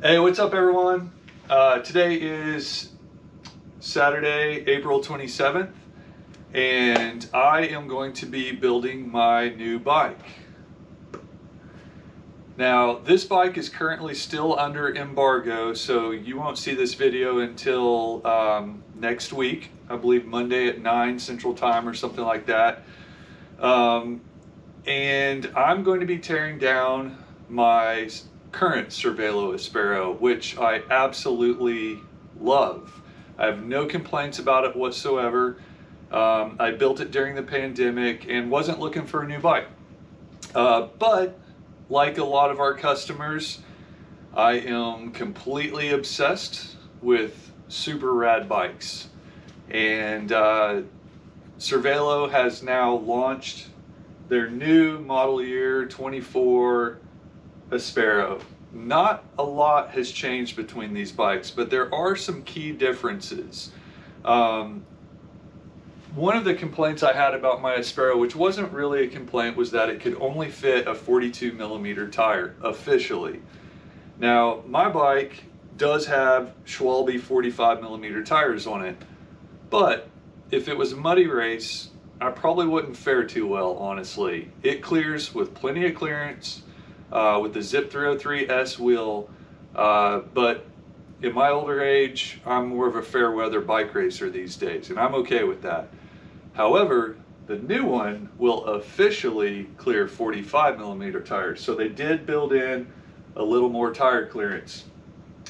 Hey, what's up everyone? Today is Saturday, April 27th, and I am going to be building my new bike. Now, this bike is currently still under embargo, so you won't see this video until next week. I believe Monday at 9 Central Time or something like that. And I'm going to be tearing down my current Cervelo Aspero, which I absolutely love. I have no complaints about it whatsoever. I built it during the pandemic and wasn't looking for a new bike. But like a lot of our customers, I am completely obsessed with super rad bikes. And Cervelo has now launched their new model year 24 Aspero. Not a lot has changed between these bikes, but there are some key differences. One of the complaints I had about my Aspero, which wasn't really a complaint, was that it could only fit a 42 millimeter tire officially. Now, my bike does have Schwalbe 45 millimeter tires on it, but if it was a muddy race, I probably wouldn't fare too well, honestly. It clears with plenty of clearance with the Zip 303S wheel, but in my older age, I'm more of a fair weather bike racer these days, and I'm okay with that. However, the new one will officially clear 45 millimeter tires, so they did build in a little more tire clearance.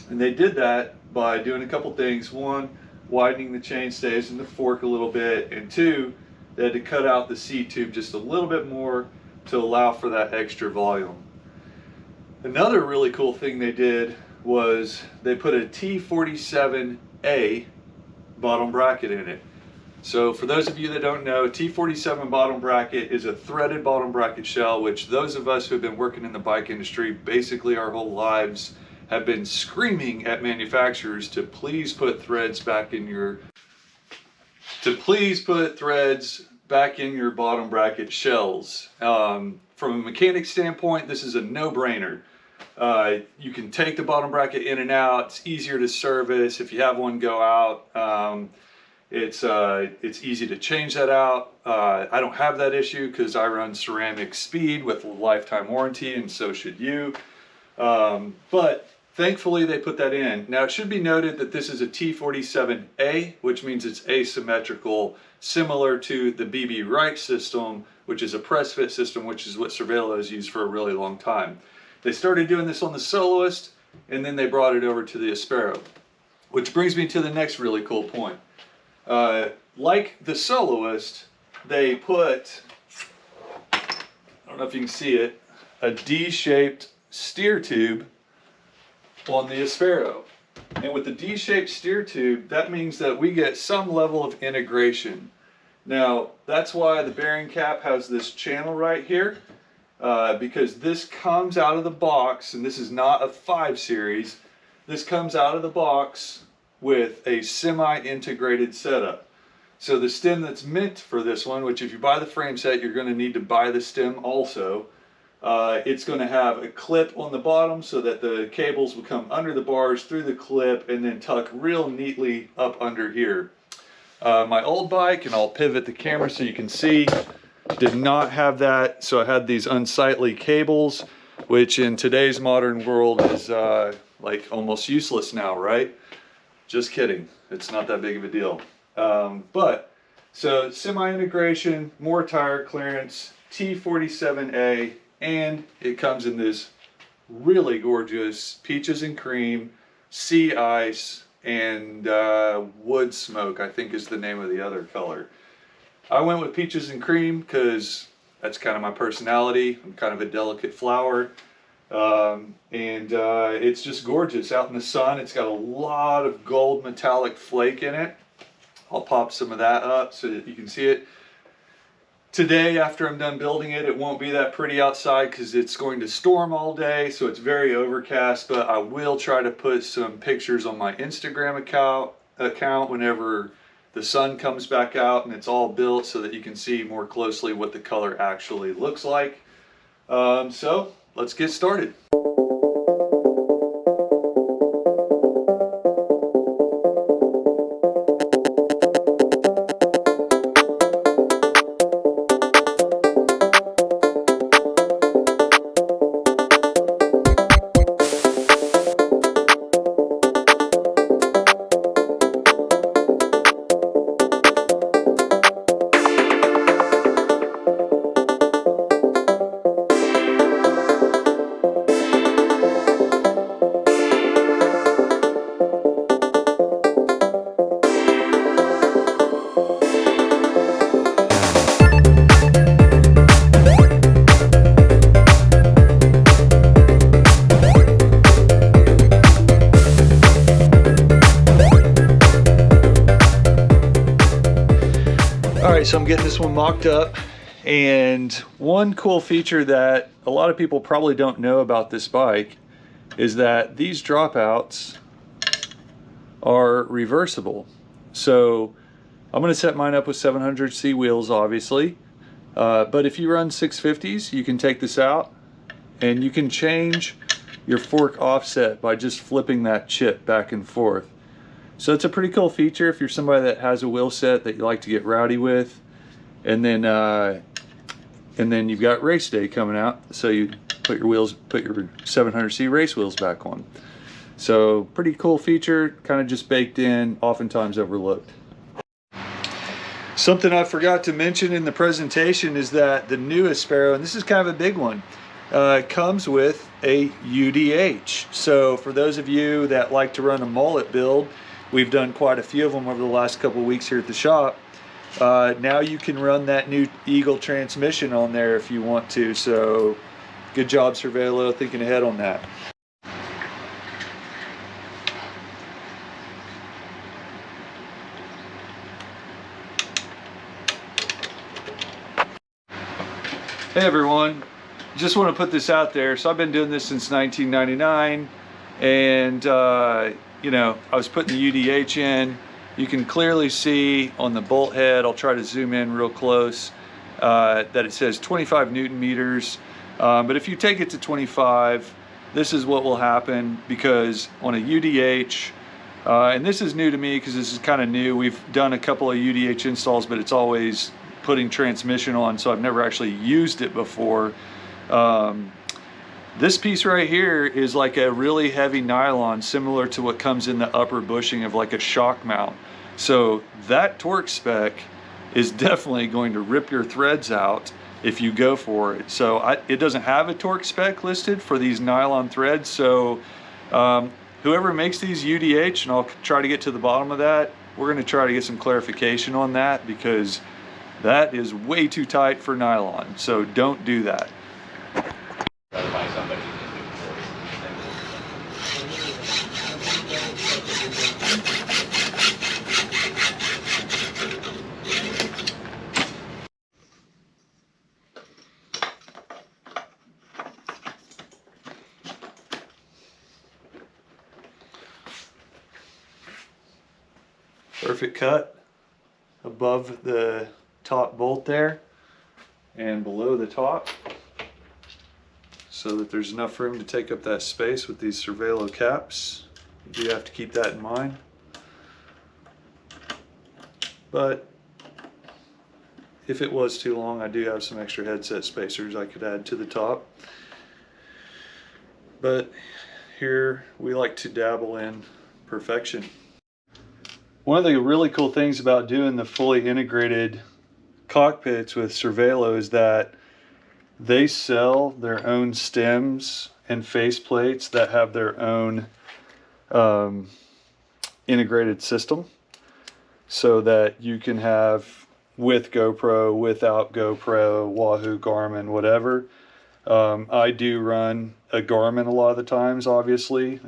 And they did that by doing a couple things. One, widening the chainstays and the fork a little bit, and two, they had to cut out the C tube just a little bit more to allow for that extra volume. Another really cool thing they did was they put a T47A bottom bracket in it. So for those of you that don't know, T47 bottom bracket is a threaded bottom bracket shell, which those of us who have been working in the bike industry basically our whole lives have been screaming at manufacturers to please put threads back in your bottom bracket shells. From a mechanic standpoint, this is a no-brainer. You can take the bottom bracket in and out. It's easier to service if you have one go out. It's easy to change that out. I don't have that issue because I run ceramic speed with a lifetime warranty, and so should you. But thankfully they put that in. Now it should be noted that this is a T47A, which means it's asymmetrical, similar to the BB Wright system, which is a press fit system, which is what Cervelo has used for a really long time. They started doing this on the Soloist, and then they brought it over to the Aspero, which brings me to the next really cool point. Like the Soloist, they put, I don't know if you can see it, a D-shaped steer tube on the Aspero. And with the D-shaped steer tube, that means that we get some level of integration. Now, that's why the bearing cap has this channel right here, because this comes out of the box, and this is not a 5 series, this comes out of the box with a semi-integrated setup. So the stem that's meant for this one, which if you buy the frame set, you're going to need to buy the stem also. It's going to have a clip on the bottom so that the cables will come under the bars through the clip and then tuck real neatly up under here. My old bike, and I'll pivot the camera so you can see, did not have that, so I had these unsightly cables, which in today's modern world is like almost useless now, right? Just kidding, it's not that big of a deal. So semi-integration, more tire clearance, T47A, and it comes in this really gorgeous peaches and cream, sea ice, and wood smoke, I think is the name of the other color. I went with peaches and cream because that's kind of my personality. I'm kind of a delicate flower. It's just gorgeous out in the sun. It's got a lot of gold metallic flake in it. I'll pop some of that up so that you can see it. Today, after I'm done building it, it won't be that pretty outside because it's going to storm all day, so it's very overcast, but I will try to put some pictures on my Instagram account whenever the sun comes back out and it's all built so that you can see more closely what the color actually looks like. So let's get started. right, so I'm getting this one mocked up, and one cool feature that a lot of people probably don't know about this bike is that these dropouts are reversible. So I'm going to set mine up with 700C wheels, obviously, but if you run 650s, you can take this out and you can change your fork offset by just flipping that chip back and forth. So it's a pretty cool feature if you're somebody that has a wheel set that you like to get rowdy with. And then you've got race day coming out, so you put your 700C race wheels back on. So pretty cool feature, kind of just baked in, oftentimes overlooked. Something I forgot to mention in the presentation is that the new Aspero, and this is kind of a big one, comes with a UDH. So for those of you that like to run a mullet build, we've done quite a few of them over the last couple of weeks here at the shop. Now you can run that new Eagle transmission on there if you want to. So good job, Cervelo, thinking ahead on that. Hey everyone, just want to put this out there. So I've been doing this since 1999, and you know, I was putting the UDH in. You can clearly see on the bolt head, I'll try to zoom in real close, that it says 25 Newton meters. But if you take it to 25, this is what will happen, because on a UDH, and this is new to me because this is kind of new. We've done a couple of UDH installs, but it's always putting transmission on, so I've never actually used it before. This piece right here is like a really heavy nylon, similar to what comes in the upper bushing of like a shock mount. So that torque spec is definitely going to rip your threads out if you go for it. So it doesn't have a torque spec listed for these nylon threads. So whoever makes these UDH, and I'll try to get to the bottom of that, we're going to try to get some clarification on that, because that is way too tight for nylon. So don't do that. Perfect cut above the top bolt there and below the top, so that there's enough room to take up that space with these Cervelo caps. You do have to keep that in mind. But if it was too long, I do have some extra headset spacers I could add to the top. But here we like to dabble in perfection. One of the really cool things about doing the fully integrated cockpits with Cervelo is that they sell their own stems and face plates that have their own integrated system, so that you can have with GoPro, without GoPro, Wahoo, Garmin, whatever. I do run a Garmin a lot of the times, obviously,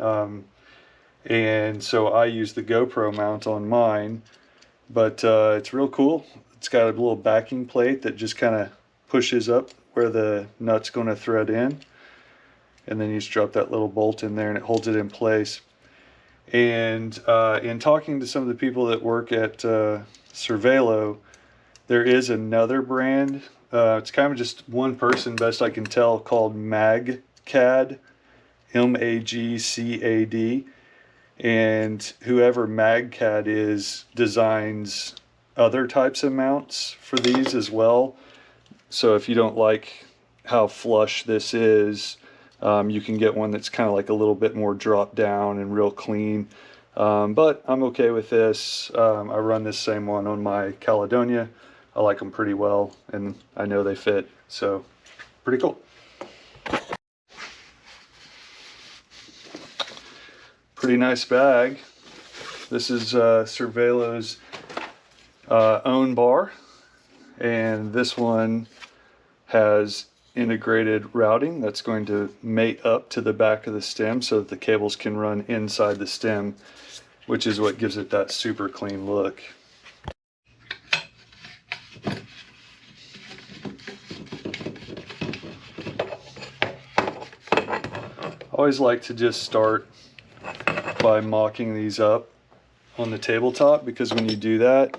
and so I use the GoPro mount on mine, but it's real cool. It's got a little backing plate that just kind of pushes up where the nut's going to thread in, and then you just drop that little bolt in there and it holds it in place. And in talking to some of the people that work at Cervelo, there is another brand, it's kind of just one person, best I can tell, called MagCAD, M-A-G-C-A-D. And whoever MagCAD is designs other types of mounts for these as well. So if you don't like how flush this is, you can get one that's kind of like a little bit more drop down and real clean. But I'm okay with this. I run this same one on my Caledonia. I like them pretty well, and I know they fit, so pretty cool. Pretty nice bag. This is Cervelo's own bar, and this one has integrated routing that's going to mate up to the back of the stem so that the cables can run inside the stem, which is what gives it that super clean look. always like to just start by mocking these up on the tabletop, because when you do that,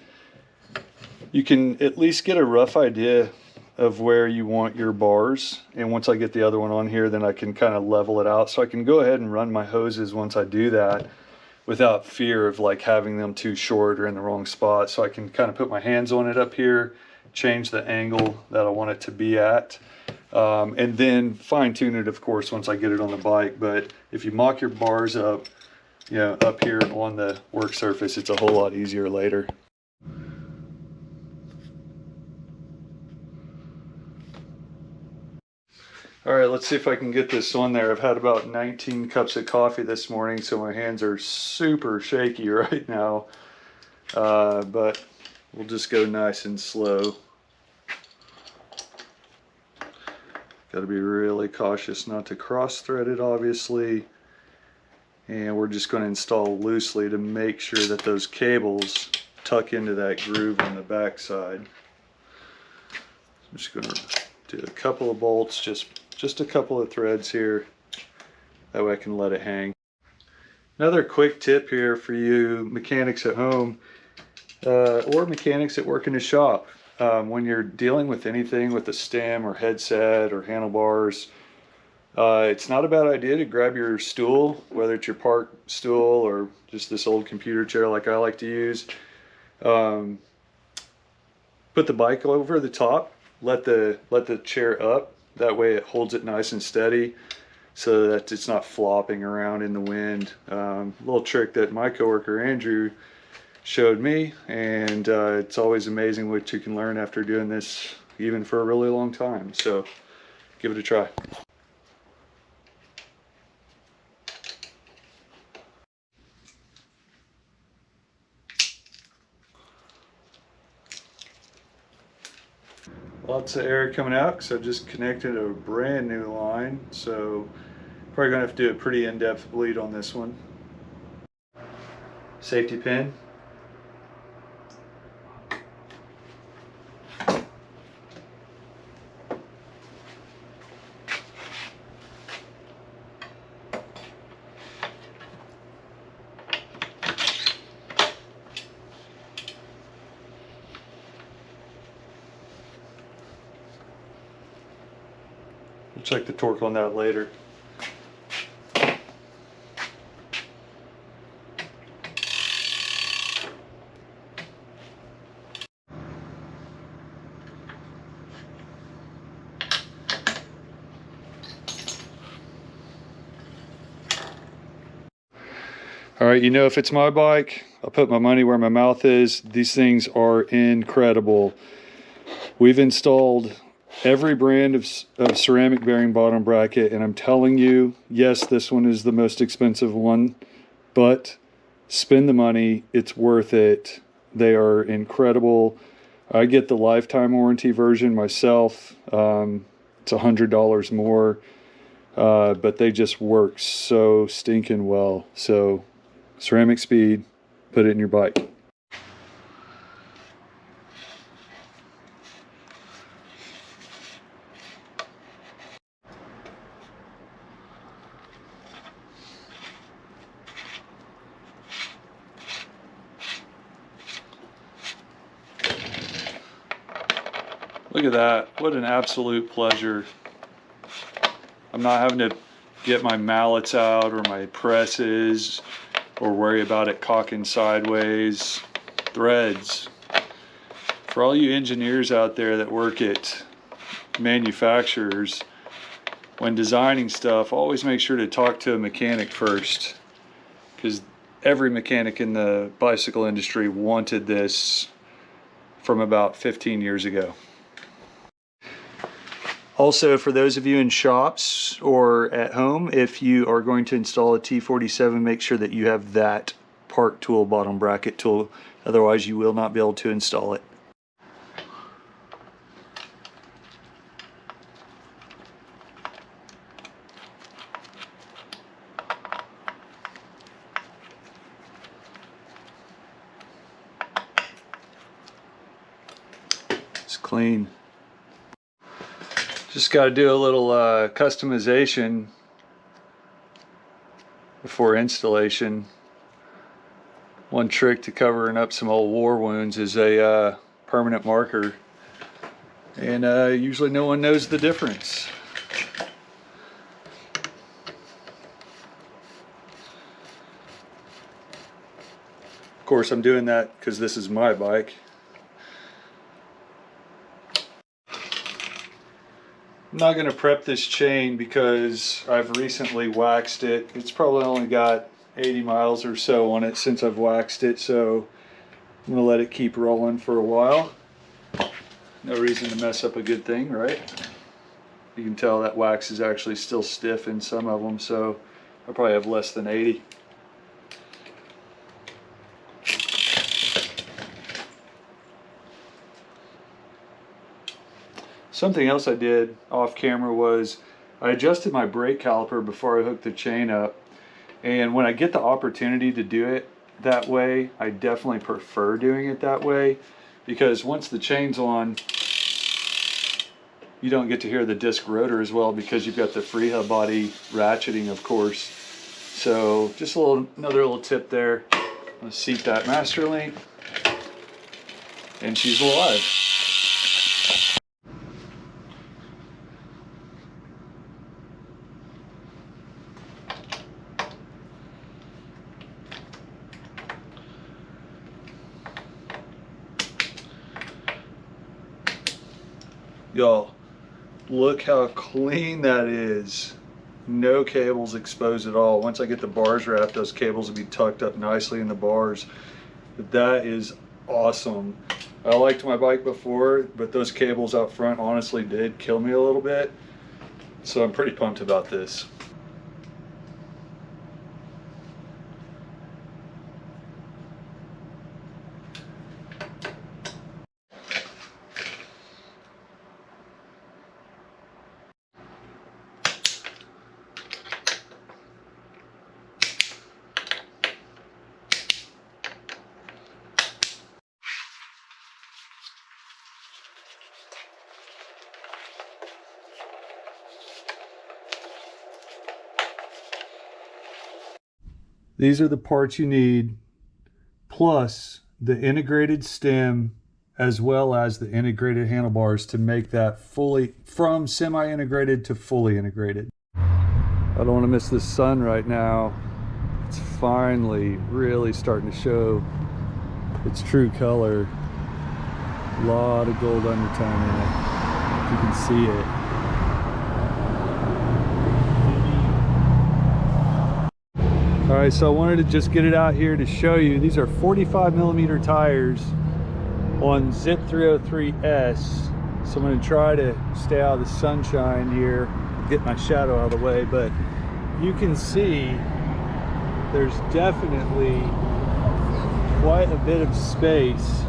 you can at least get a rough idea of where you want your bars. And once I get the other one on here, then I can kind of level it out. So I can go ahead and run my hoses once I do that without fear of like having them too short or in the wrong spot. So I can kind of put my hands on it up here, change the angle that I want it to be at, and then fine tune it, of course, once I get it on the bike. But if you mock your bars up, you know, up here on the work surface, it's a whole lot easier later. All right, let's see if I can get this on there. I've had about 19 cups of coffee this morning, so my hands are super shaky right now. But we'll just go nice and slow. Got to be really cautious not to cross-thread it, obviously. And we're just going to install loosely to make sure that those cables tuck into that groove on the back side. I'm just going to do a couple of bolts, just a couple of threads here. That way I can let it hang. Another quick tip here for you mechanics at home, or mechanics that work in a shop. When you're dealing with anything with a stem or headset or handlebars, it's not a bad idea to grab your stool, whether it's your park stool or just this old computer chair like I like to use. Put the bike over the top, let the chair up. That way it holds it nice and steady so that it's not flopping around in the wind. Little trick that my coworker Andrew showed me, and it's always amazing what you can learn after doing this even for a really long time. So give it a try. Lots of air coming out because I just connected a brand new line, so probably gonna have to do a pretty in-depth bleed on this one. Safety pin. We'll check the torque on that later. All right, you know, if it's my bike, I'll put my money where my mouth is. These things are incredible. We've installed every brand of ceramic bearing bottom bracket, and I'm telling you, yes, this one is the most expensive one, but spend the money, it's worth it. They are incredible. I get the lifetime warranty version myself. It's $100 more, but they just work so stinking well. So ceramic speed, put it in your bike. Look at that, what an absolute pleasure. I'm not having to get my mallets out or my presses or worry about it cocking sideways. Threads. For all you engineers out there that work at manufacturers, when designing stuff, always make sure to talk to a mechanic first, because every mechanic in the bicycle industry wanted this from about 15 years ago. Also, for those of you in shops or at home, if you are going to install a T47, make sure that you have that park tool bottom bracket tool. Otherwise, you will not be able to install it. It's clean. Just got to do a little customization before installation. One trick to covering up some old war wounds is a permanent marker, and usually no one knows the difference. Of course, I'm doing that because this is my bike. I'm not going to prep this chain because I've recently waxed it. It's probably only got 80 miles or so on it since I've waxed it, so I'm going to let it keep rolling for a while. No reason to mess up a good thing, right? You can tell that wax is actually still stiff in some of them, so I probably have less than 80. Something else I did off camera was I adjusted my brake caliper before I hooked the chain up, and when I get the opportunity to do it that way, I definitely prefer doing it that way, because once the chain's on, you don't get to hear the disc rotor as well because you've got the free hub body ratcheting, of course. So just another little tip there. I'm going to seat that master link, and she's alive. Y'all, look how clean that is. No cables exposed at all. Once I get the bars wrapped, those cables will be tucked up nicely in the bars. But that is awesome. I liked my bike before, but those cables out front honestly did kill me a little bit. So I'm pretty pumped about this. These are the parts you need, plus the integrated stem as well as the integrated handlebars to make that fully, from semi-integrated to fully integrated. I don't want to miss the sun right now. It's finally really starting to show its true color. A lot of gold undertone in it, if you can see it. Alright, so I wanted to just get it out here to show you. These are 45mm tires on Zip 303S. So I'm going to try to stay out of the sunshine here, get my shadow out of the way, but you can see there's definitely quite a bit of space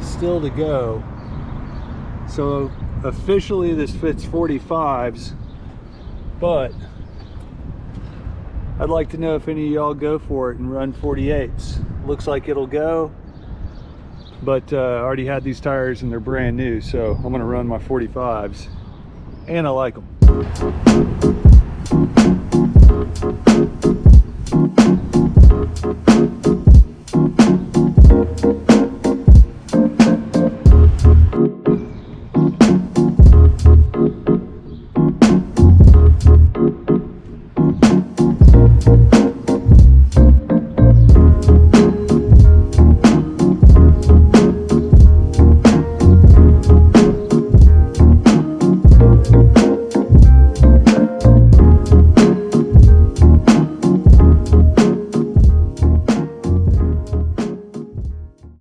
still to go. So officially this fits 45s, but I'd like to know if any of y'all go for it and run 48s. Looks like it'll go, but I already had these tires and they're brand new, so I'm gonna run my 45s, and I like them.